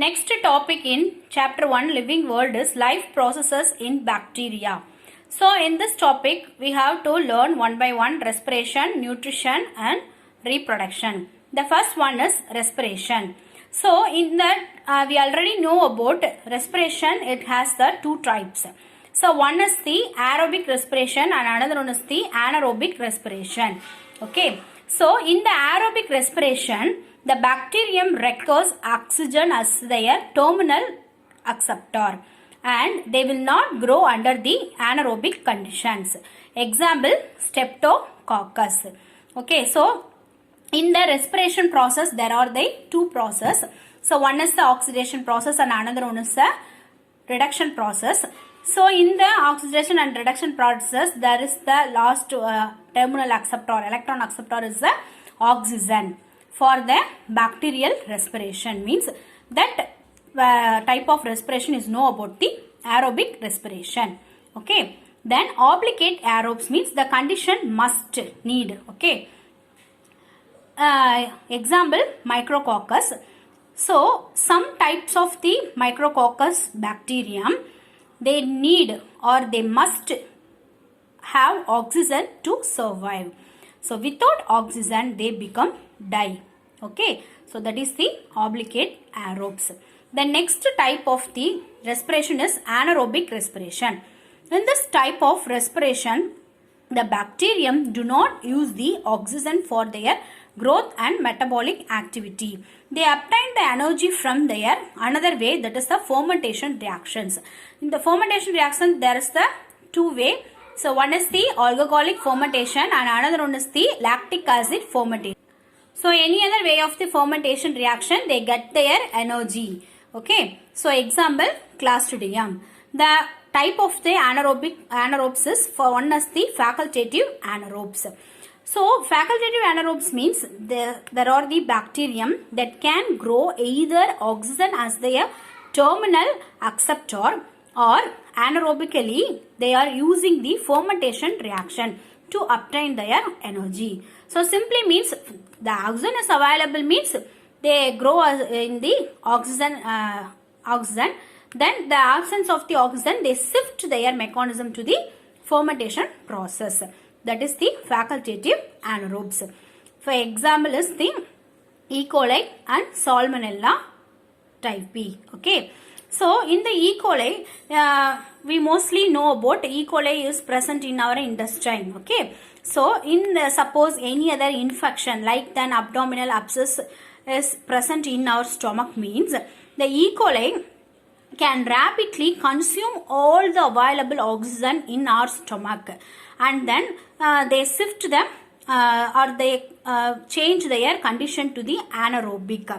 Next topic in chapter 1 living world is life processes in bacteria. So in this topic we have to learn one by one respiration, nutrition and reproduction. The first one is respiration. So in that we already know about respiration. It has the two types. So one is the aerobic respiration and another one is the anaerobic respiration. Okay. So in the aerobic respiration, the bacterium requires oxygen as their terminal acceptor and they will not grow under the anaerobic conditions. Example, Streptococcus. Okay, so in the respiration process there are the two processes. So one is the oxidation process and another one is the reduction process. So in the oxidation and reduction process there is the last terminal acceptor, electron acceptor is the oxygen. For the bacterial respiration means that type of respiration is know about the aerobic respiration. Okay. Then obligate aerobes means the condition must need. Okay. Example, Micrococcus. So some types of the Micrococcus bacterium, they need or they must have oxygen to survive. So without oxygen they become die. Okay, so that is the obligate aerobes. The next type of the respiration is anaerobic respiration. In this type of respiration, the bacterium do not use the oxygen for their growth and metabolic activity. They obtain the energy from their another way, that is the fermentation reactions. In the fermentation reaction there is the two way. So one is the alcoholic fermentation and another one is the lactic acid fermentation. So any other way of the fermentation reaction, they get their energy. Okay. So example, Clostridium. The type of the anaerobes is, for one is the facultative anaerobes. So facultative anaerobes means there are the bacterium that can grow either oxygen as their terminal acceptor or anaerobically they are using the fermentation reaction to obtain their energy. So simply means the oxygen is available means they grow in the oxygen. Then the absence of the oxygen, they shift their mechanism to the fermentation process. That is the facultative anaerobes. For example is the E. coli and Salmonella type B. Okay. So in the E. coli, we mostly know about E. coli is present in our intestine. Okay. So in suppose any other infection like an abdominal abscess is present in our stomach means the E. coli can rapidly consume all the available oxygen in our stomach and then they shift them or they change their condition to the anaerobic.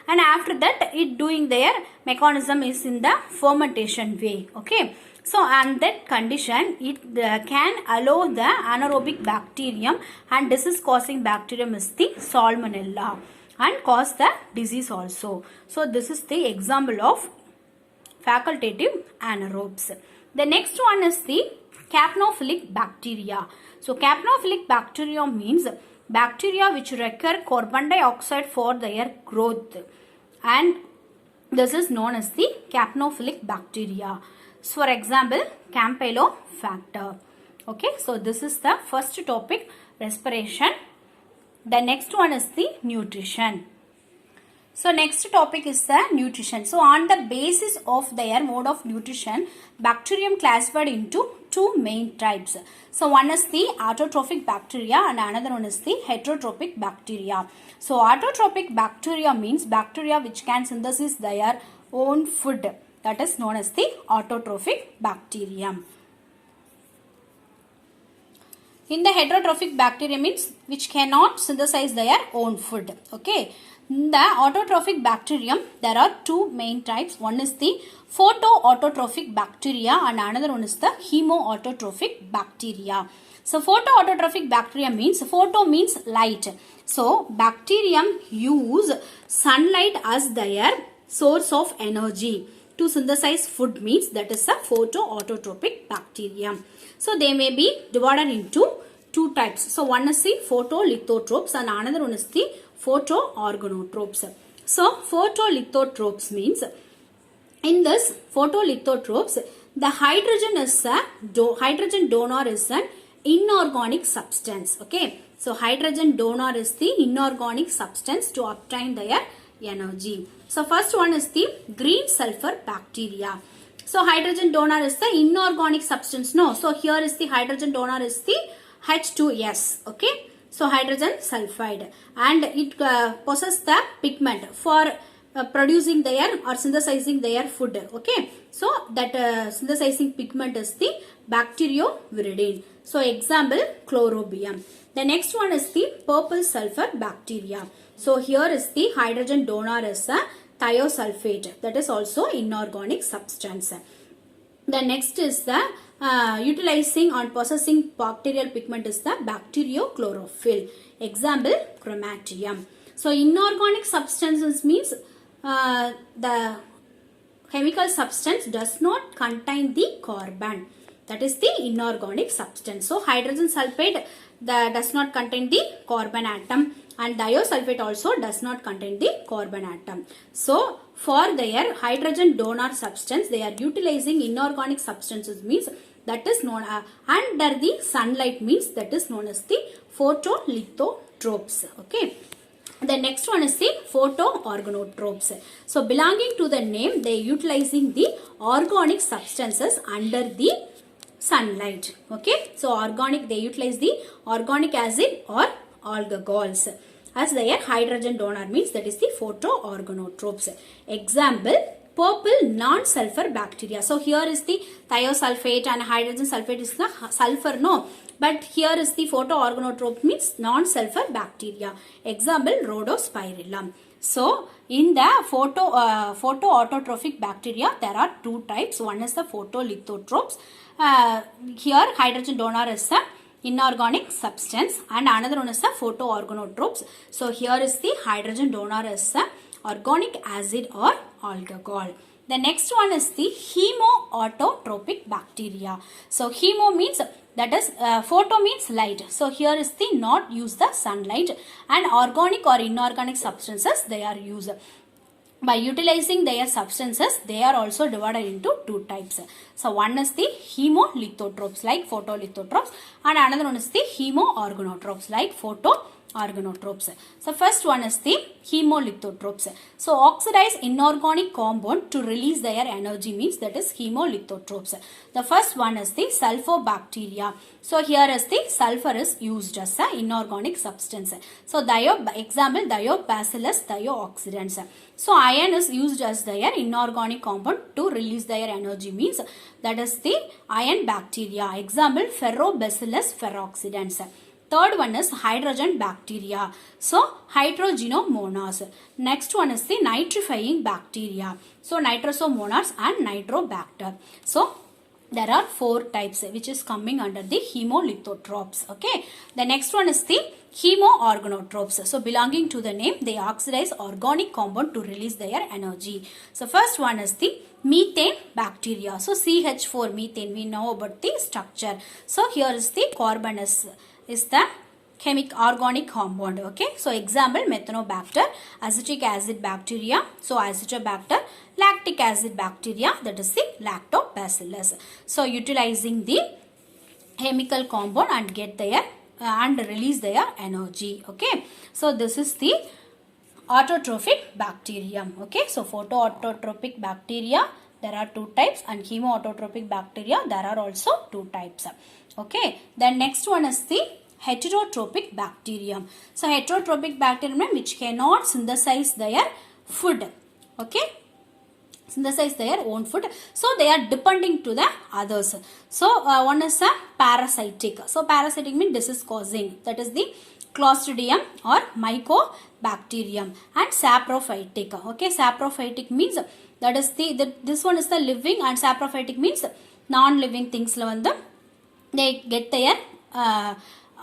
And after that it doing their mechanism is in the fermentation way. Okay. So and that condition it can allow the anaerobic bacterium and disease causing bacterium is the Salmonella and cause the disease also. So this is the example of facultative anaerobes. The next one is the capnophilic bacteria. So capnophilic bacteria means bacteria which require carbon dioxide for their growth and this is known as the capnophilic bacteria. So for example, Campylobacter. Okay, so this is the first topic, respiration. The next one is the nutrition. So next topic is the nutrition. So on the basis of their mode of nutrition, bacterium classified into two main types. So one is the autotrophic bacteria and another one is the heterotrophic bacteria. So autotrophic bacteria means bacteria which can synthesize their own food. That is known as the autotrophic bacterium. In the heterotrophic bacteria means which cannot synthesize their own food. Okay. In the autotrophic bacterium, there are two main types. One is the photoautotrophic bacteria and another one is the hemoautotrophic bacteria. So photoautotrophic bacteria means, photo means light. So bacterium use sunlight as their source of energy to synthesize food means that is a photoautotrophic bacterium. So they may be divided into two types. So one is the photolithotropes and another one is the photoorganotropes. So photolithotropes means, in this photolithotropes, the hydrogen donor is an inorganic substance. Okay, so hydrogen donor is the inorganic substance to obtain their energy. So first one is the green sulfur bacteria. So hydrogen donor is the inorganic substance. No, so here is the hydrogen donor is the H2S. Okay, so hydrogen sulfide, and it possesses the pigment for producing their or synthesizing their food. Okay, so that synthesizing pigment is the bacterioviridin. So example, chlorobium. The next one is the purple sulfur bacteria. So here is the hydrogen donor is a thiosulfate, that is also inorganic substance. The next is the utilizing or possessing bacterial pigment is the bacteriochlorophyll. Example, chromatium. So inorganic substances means the chemical substance does not contain the carbon. That is the inorganic substance. So hydrogen sulfate that does not contain the carbon atom, and thiosulfate also does not contain the carbon atom. So for their hydrogen donor substance, they are utilizing inorganic substances means that is known under the sunlight means that is known as the photolithotropes. Okay. The next one is the photoorganotropes. So belonging to the name, they are utilizing the organic substances under the sunlight. Okay, so organic, they utilize the organic acid or alcohols as their hydrogen donor means that is the photoorganotropes. Example, purple non-sulfur bacteria. So here is the thiosulfate and hydrogen sulfate is the sulfur, no, but here is the photoorganotrope means non-sulfur bacteria. Example, rhodospirillum. So in the photoautotrophic bacteria, there are two types. One is the photolithotropes. Here hydrogen donor is the inorganic substance, and another one is the photoorganotropes. So here is the hydrogen donor is the organic acid or alcohol. The next one is the hemoautotropic bacteria. So hemo means that is photo means light. So here is the not use the sunlight, and organic or inorganic substances they are used. By utilizing their substances, they are also divided into two types. So one is the hemolithotropes like photolithotropes, and another one is the hemoorganotropes like photoorganotropes. So first one is the hemolithotropes. So oxidize inorganic compound to release their energy means that is hemolithotropes. The first one is the sulfobacteria. So here is the sulfur is used as an inorganic substance. So example, thiobacillus thiooxidans. So iron is used as their inorganic compound to release their energy means that is the iron bacteria. Example, ferrobacillus ferroxidans. Third one is hydrogen bacteria. So hydrogenomonas. Next one is the nitrifying bacteria. So nitrosomonas and nitrobacter. So there are four types which is coming under the hemolithotropes. Okay. The next one is the hemoorganotropes. So belonging to the name, they oxidize organic compound to release their energy. So first one is the methane bacteria. So CH4 methane, we know about the structure. So here is the carbon is the chemic organic compound. Okay, so example, methanobacter, acetic acid bacteria, so azotobacter, lactic acid bacteria, that is the lactobacillus. So utilizing the chemical compound and get their and release their energy. Okay, so this is the autotrophic bacterium. Okay, so photoautotropic bacteria, there are two types, and hemoautotropic bacteria, there are also two types. Okay, then next one is the heterotropic bacterium. So heterotropic bacterium which cannot synthesize their food. Okay, synthesize their own food, so they are depending to the others. So one is a parasitic. So parasitic means disease causing, that is the Clostridium or Mycobacterium, and saprophytic. Okay, saprophytic means that is this one is the living, and saprophytic means non-living things they get their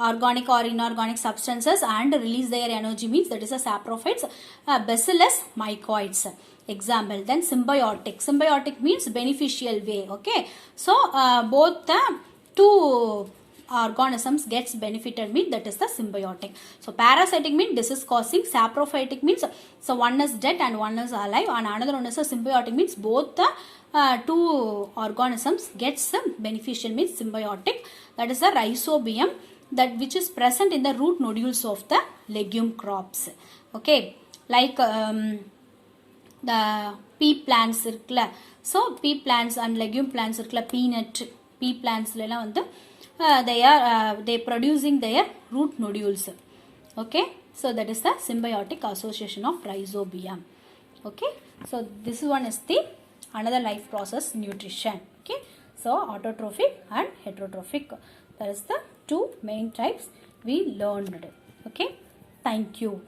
organic or inorganic substances and release their energy means that is a saprophytes. Bacillus mycoids. Example, then symbiotic. Symbiotic means beneficial way. Okay, so both the two organisms gets benefited means that is the symbiotic. So parasitic means this is causing, saprophytic means so one is dead and one is alive, and another one is a symbiotic means both the two organisms gets beneficial means symbiotic. That is the rhizobium, that which is present in the root nodules of the legume crops. Okay, like the pea plants irukla, so pea plants and legume plants irukla, peanut pea plants la vandu they producing their root nodules. Okay, so that is the symbiotic association of rhizobium. Okay, so this one is the another life process nutrition. Okay, so autotrophic and heterotrophic, that is the two main types we learned. Okay, thank you.